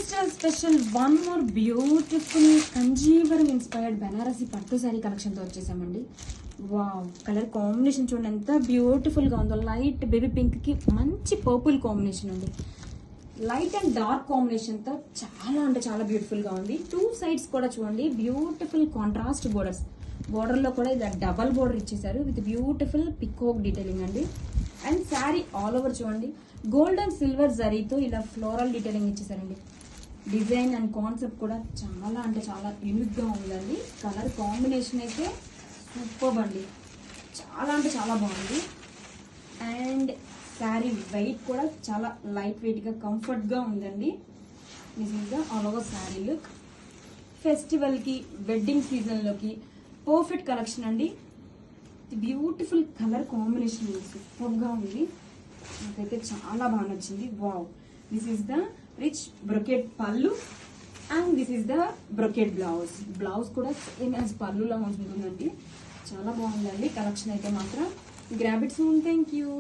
Festival special one more beautiful Kanjeevaram inspired Banarasi పట్టు శారీ కలెక్షన్తో వచ్చేసామండి. Wow, colour combination చూడండి ఎంత బ్యూటిఫుల్గా ఉందో. లైట్ బేబీ పింక్కి మంచి పర్పుల్ కాంబినేషన్ ఉంది. లైట్ అండ్ డార్క్ కాంబినేషన్తో చాలా అంటే చాలా బ్యూటిఫుల్గా ఉంది. టూ సైడ్స్ కూడా చూడండి బ్యూటిఫుల్ కాంట్రాస్ట్ బోర్డర్స్. బోర్డర్లో కూడా ఇది డబల్ బోర్డర్ ఇచ్చేసారు విత్ బ్యూటిఫుల్ పికోక్ డీటెయిలింగ్ అండి. అండ్ శారీ ఆల్ ఓవర్ చూడండి గోల్డ్ అండ్ సిల్వర్ జరీతో ఇలా ఫ్లోరల్ డీటెయిలింగ్ ఇచ్చేసారండి. డిజైన్ అండ్ కాన్సెప్ట్ కూడా చాలా అంటే చాలా యూనిక్గా ఉందండి. కలర్ కాంబినేషన్ అయితే సూపర్ అండి, చాలా అంటే చాలా బాగుంది. అండ్ శారీ వెయిట్ కూడా చాలా లైట్ వెయిట్గా కంఫర్ట్గా ఉందండి. This is the all over sari look. ఫెస్టివల్కి వెడ్డింగ్ సీజన్లోకి పర్ఫెక్ట్ కలెక్షన్ అండి. బ్యూటిఫుల్ కలర్ కాంబినేషన్ సూపర్గా ఉంది, నాకైతే చాలా బాగా నచ్చింది. Wow, this is the rich brocade pallu and this is the brocade blouse. Blouse కూడా సేమ్ యాజ్ పళ్ళులా ఉంటుందండి. చాలా బాగుందండి కలెక్షన్ అయితే మాత్రం. Grab it soon. Thank you.